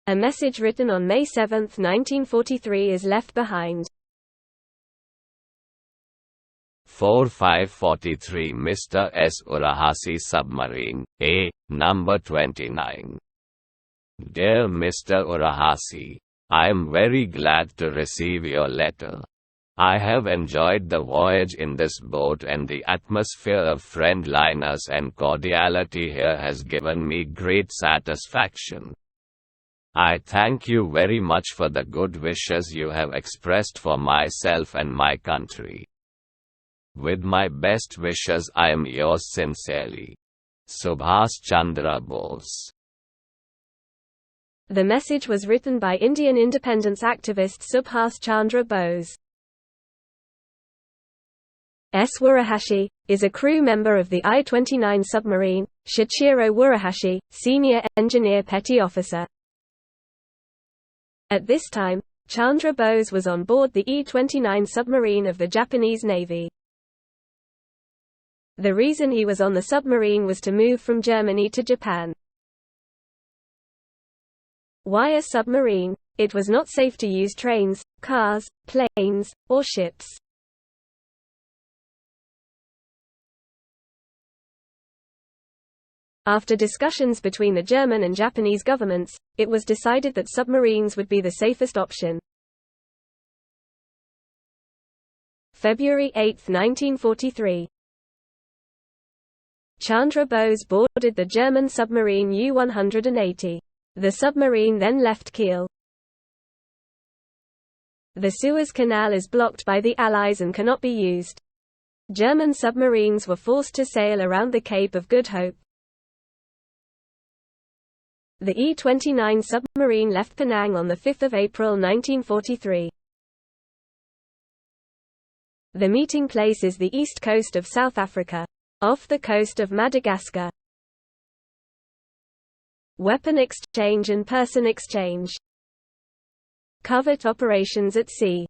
A message written on May 7, 1943 is left behind. 4543 Mr. S. Urahasi Submarine, A, number 29. Dear Mr. Urahasi, I am very glad to receive your letter. I have enjoyed the voyage in this boat, and the atmosphere of friendliness and cordiality here has given me great satisfaction. I thank you very much for the good wishes you have expressed for myself and my country. With my best wishes, I am yours sincerely, Subhas Chandra Bose. The message was written by Indian independence activist Subhas Chandra Bose. S. Wurahashi is a crew member of the I-29 submarine, Shichiro Wurahashi, senior engineer petty officer. At this time, Chandra Bose was on board the E-29 submarine of the Japanese Navy. The reason he was on the submarine was to move from Germany to Japan. Why a submarine? It was not safe to use trains, cars, planes, or ships. After discussions between the German and Japanese governments, it was decided that submarines would be the safest option. February 8, 1943. Chandra Bose boarded the German submarine U-180. The submarine then left Kiel. The Suez Canal is blocked by the Allies and cannot be used. German submarines were forced to sail around the Cape of Good Hope. The E-29 submarine left Penang on 5 April 1943. The meeting place is the east coast of South Africa, off the coast of Madagascar. Weapon exchange and person exchange. Covert operations at sea.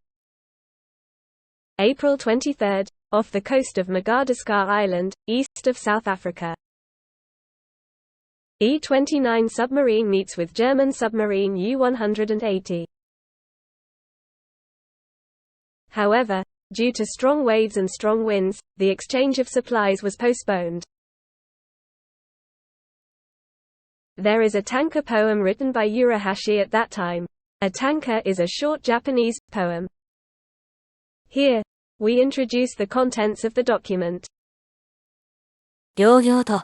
April 23, off the coast of Madagascar Island, east of South Africa. E-29 submarine meets with German submarine U-180. However, due to strong waves and strong winds, the exchange of supplies was postponed. There is a tanka poem written by Wurahashi at that time. A tanka is a short Japanese poem. Here, we introduce the contents of the document. 両行と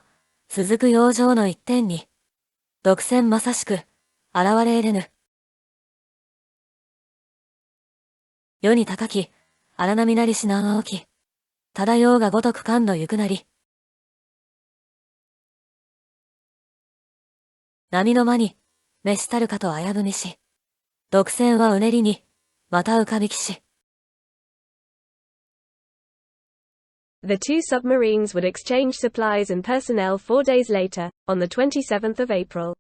続く洋上の一点に、独占まさしく、現れれぬ。世に高き、荒波なりしな青き、漂うがごとく感度ゆくなり。波の間に、召したるかと危ぶみし、独占はうねりに、また浮かびきし。The two submarines would exchange supplies and personnel 4 days later, on the 27th of April.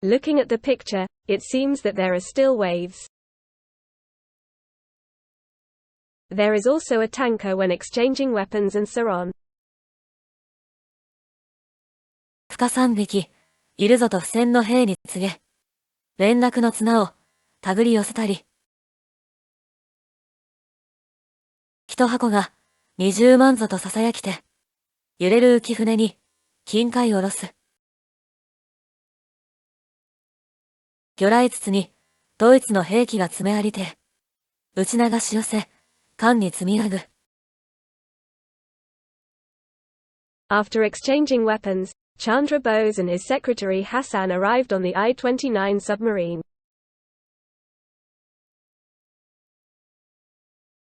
Looking at the picture, it seems that there are still waves. There is also a tanker when exchanging weapons and so on. 深3匹、いるぞと不戦の兵に告げ、連絡の綱を、手繰り寄せたり。一箱が、20万ぞと囁きて、揺れる浮舟に、金塊下ろす。魚雷筒に、ドイツの兵器が詰めありて、打ち流し寄せ、艦に積み上ぐ。After exchanging weapons, Chandra Bose and his secretary Hassan arrived on the I-29 submarine.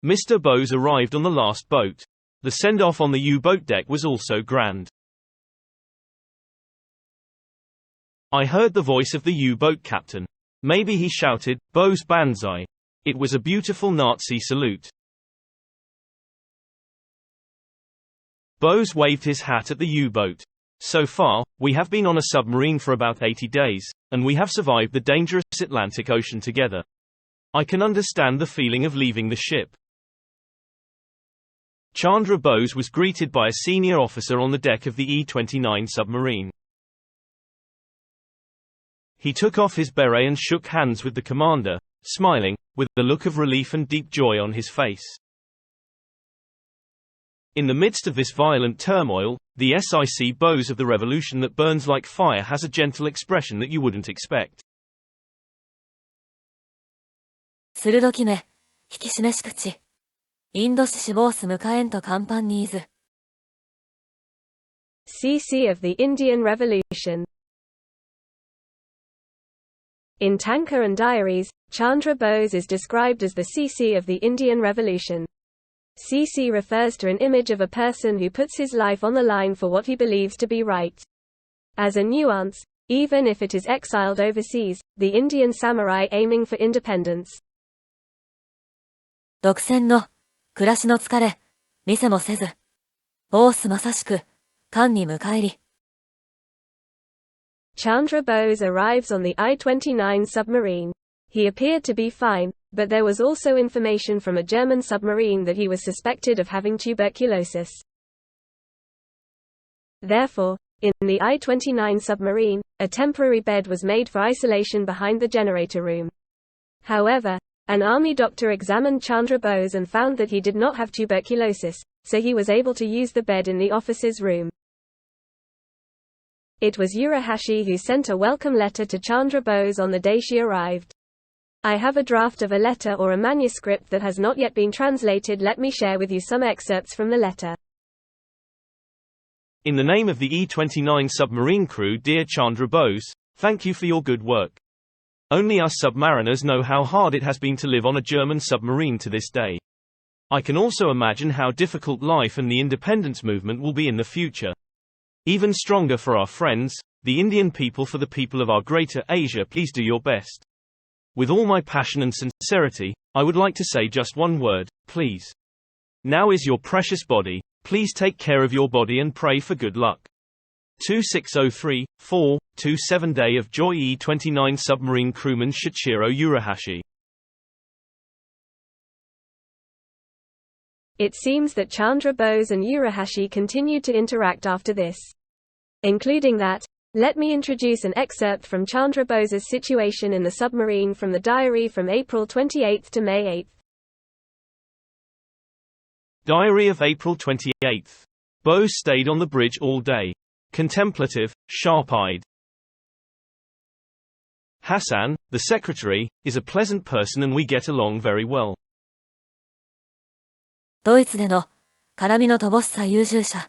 Mr. Bose arrived on the last boat. The send-off on the U-boat deck was also grand. I heard the voice of the U-boat captain. Maybe he shouted, "Bose Banzai." It was a beautiful Nazi salute. Bose waved his hat at the U-boat. So far, we have been on a submarine for about 80 days, and we have survived the dangerous Atlantic Ocean together. I can understand the feeling of leaving the ship. Chandra Bose was greeted by a senior officer on the deck of the E-29 submarine. He took off his beret and shook hands with the commander, smiling, with a look of relief and deep joy on his face. In the midst of this violent turmoil, the SIC Bose of the revolution that burns like fire has a gentle expression that you wouldn't expect. 鋭き目、引き締めし口。インドシシボース迎えんと甲板ニーズ。CC of the Indian Revolution. In Tanka and Diaries, Chandra Bose is described as the CC of the Indian Revolution. CC refers to an image of a person who puts his life on the line for what he believes to be right. As a nuance, even if it is exiled overseas, the Indian samurai aiming for independence. 独占の、暮らしの疲れ、見せもせず。ボースまさしく、艦に迎えり。Chandra Bose arrives on the I-29 submarine. He appeared to be fine, but there was also information from a German submarine that he was suspected of having tuberculosis. Therefore, in the I-29 submarine, a temporary bed was made for isolation behind the generator room. However, an army doctor examined Chandra Bose and found that he did not have tuberculosis, so he was able to use the bed in the officer's room. It was Yurahashi who sent a welcome letter to Chandra Bose on the day she arrived. I have a draft of a letter or a manuscript that has not yet been translated. Let me share with you some excerpts from the letter. In the name of the E-29 submarine crew, dear Chandra Bose, thank you for your good work. Only us submariners know how hard it has been to live on a German submarine to this day. I can also imagine how difficult life and the independence movement will be in the future. Even stronger for our friends, the Indian people. For the people of our greater Asia, please do your best. With all my passion and sincerity, I would like to say just one word, please. Now is your precious body, please take care of your body and pray for good luck. 2603-4-27 Day of Joy. E-29 submarine crewman Shichiro Yurahashi. It seems that Chandra Bose and Yurahashi continued to interact after this. Including that, let me introduce an excerpt from Chandra Bose's situation in the submarine from the diary from April 28 to May 8. Diary of April 28. Bose stayed on the bridge all day. Contemplative, sharp-eyed. Hassan, the secretary, is a pleasant person and we get along very well. ドイツでの、辛みの乏しさ優秀者。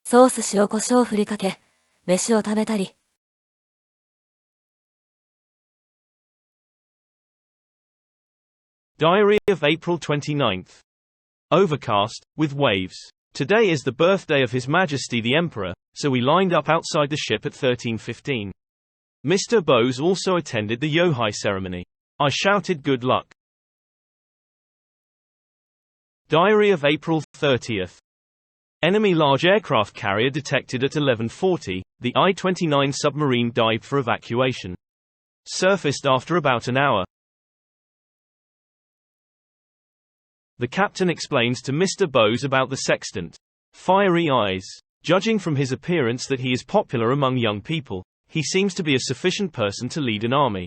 ソース塩胡椒振りかけ、飯を食べたり。Diary of April 29th. Overcast, with waves. Today is the birthday of His Majesty the Emperor, so we lined up outside the ship at 13:15. Mr. Bose also attended the Yohei ceremony. I shouted good luck. Diary of April 30th. Enemy large aircraft carrier detected at 11:40, the I-29 submarine dived for evacuation. Surfaced after about an hour. The captain explains to Mr. Bose about the sextant. Fiery eyes. Judging from his appearance that he is popular among young people, he seems to be a sufficient person to lead an army.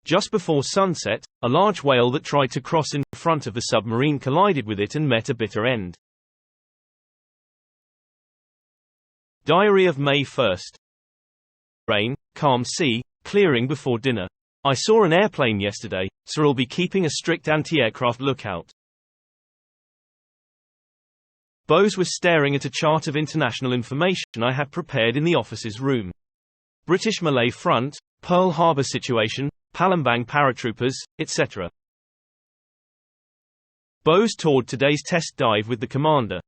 Just before sunset, a large whale that tried to cross in front of the submarine collided with it and met a bitter end. Diary of May 1st. Rain, calm sea, clearing before dinner. I saw an airplane yesterday, so I'll be keeping a strict anti-aircraft lookout. Bose was staring at a chart of international information I had prepared in the officer's room. British-Malay front, Pearl Harbor situation, Palembang paratroopers, etc. Bose toured today's test dive with the commander.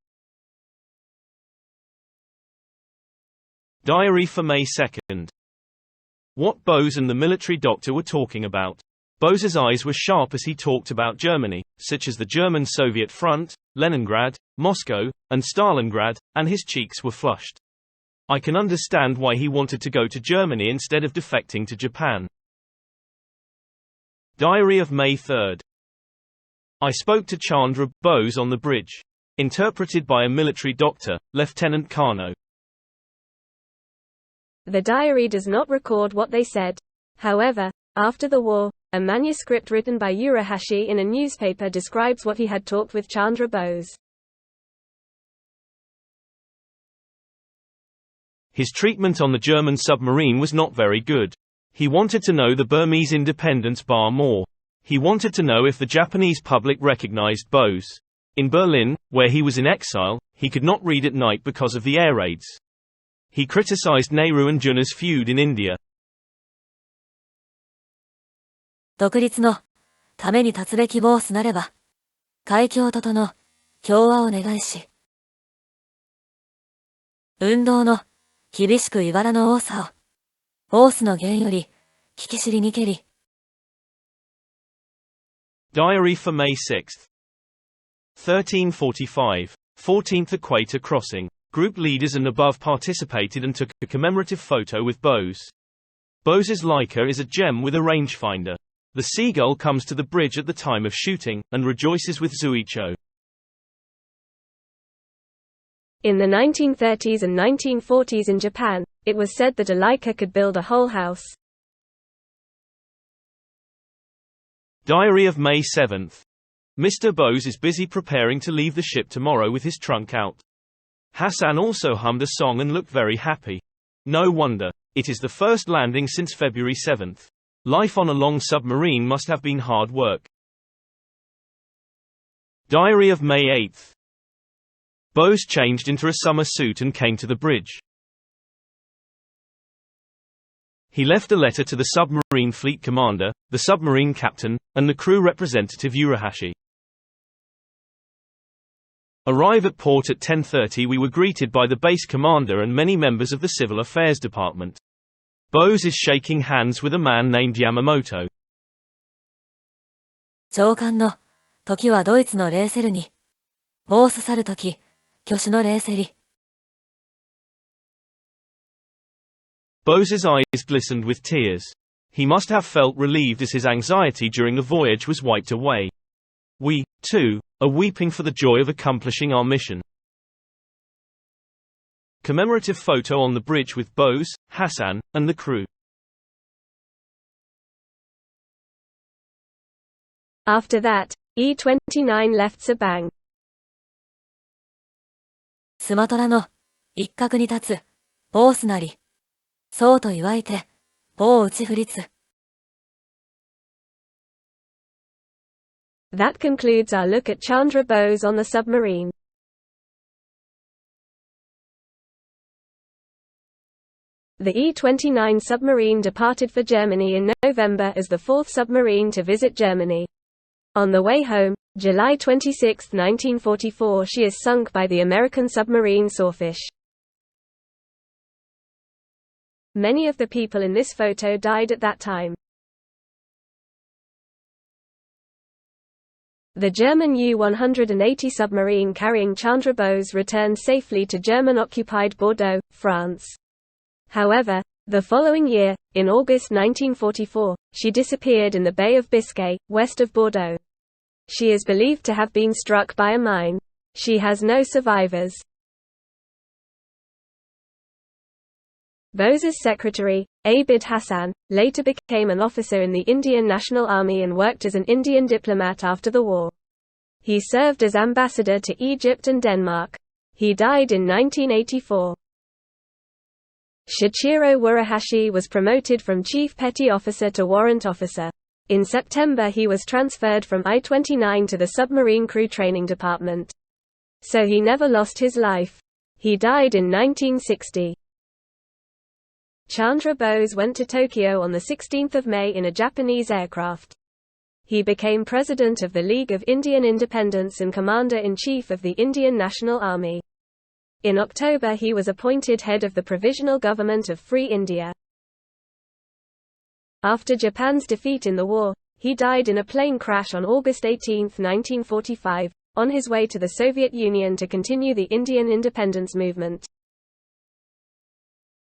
Diary for May 2nd. What Bose and the military doctor were talking about. Bose's eyes were sharp as he talked about Germany, such as the German-Soviet front, Leningrad, Moscow, and Stalingrad, and his cheeks were flushed. I can understand why he wanted to go to Germany instead of defecting to Japan. Diary of May 3rd. I spoke to Chandra Bose on the bridge. Interpreted by a military doctor, Lieutenant Kano. The diary does not record what they said. However, after the war, a manuscript written by Urahashi in a newspaper describes what he had talked with Chandra Bose. His treatment on the German submarine was not very good. He wanted to know the Burmese independence bar more. He wanted to know if the Japanese public recognized Bose. In Berlin, where he was in exile, he could not read at night because of the air raids. He criticized Nehru and Jinnah's feud in India. 独立のために立つべきボースなれば、海峡ととの共和を願いし、運動の厳しく茨の多さを、オースの弦より聞き知りにけり。Diary for May 6th. 1345. 14th Equator Crossing. Group leaders and above participated and took a commemorative photo with Bose. Bose's Leica is a gem with a rangefinder. The seagull comes to the bridge at the time of shooting, and rejoices with Zuicho. In the 1930s and 1940s in Japan, it was said that a Leica could build a whole house. Diary of May 7th. Mr. Bose is busy preparing to leave the ship tomorrow with his trunk out. Hassan also hummed a song and looked very happy. No wonder. It is the first landing since February 7th. Life on a long submarine must have been hard work. Diary of May 8th. Bose changed into a summer suit and came to the bridge. He left a letter to the submarine fleet commander, the submarine captain, and the crew representative Urahashi. Arrive at port at 10:30. We were greeted by the base commander and many members of the Civil Affairs Department. Bose is shaking hands with a man named Yamamoto. 長官の時はドイツのレーセルに。ボース去る時、挙手のレーセリ。Bose's eyes glistened with tears. He must have felt relieved as his anxiety during the voyage was wiped away. We, too, are weeping for the joy of accomplishing our mission. Commemorative photo on the bridge with Bose, Hassan, and the crew. After that, E-29 left Sabang. スマトラの一角に立つ、ボースなり。そうと祝いて、棒打ち振りつ。That concludes our look at Chandra Bose on the submarine. The E-29 submarine departed for Germany in November as the fourth submarine to visit Germany. On the way home, July 26, 1944, she is sunk by the American submarine Swordfish. Many of the people in this photo died at that time. The German U-180 submarine carrying Chandra Bose returned safely to German-occupied Bordeaux, France. However, the following year, in August 1944, she disappeared in the Bay of Biscay, west of Bordeaux. She is believed to have been struck by a mine. She has no survivors. Bose's secretary, Abid Hassan, later became an officer in the Indian National Army and worked as an Indian diplomat after the war. He served as ambassador to Egypt and Denmark. He died in 1984. Shichiro Wurahashi was promoted from chief petty officer to warrant officer. In September he was transferred from I-29 to the submarine crew training department. So he never lost his life. He died in 1960. Chandra Bose went to Tokyo on 16 May in a Japanese aircraft. He became president of the League of Indian Independence and commander-in-chief of the Indian National Army. In October he was appointed head of the Provisional Government of Free India. After Japan's defeat in the war, he died in a plane crash on August 18, 1945, on his way to the Soviet Union to continue the Indian independence movement.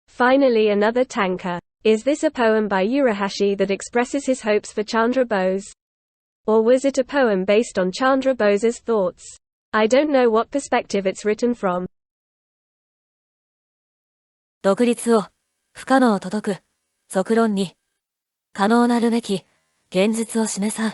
Finally, another tanker. Is this a poem by Urahashi that expresses his hopes for Chandra Bose? Or was it a poem based on Chandra Bose's thoughts? I don't know what perspective it's written from. 独立を不可能を届く。則論2。可能なるべき、現実を示さん。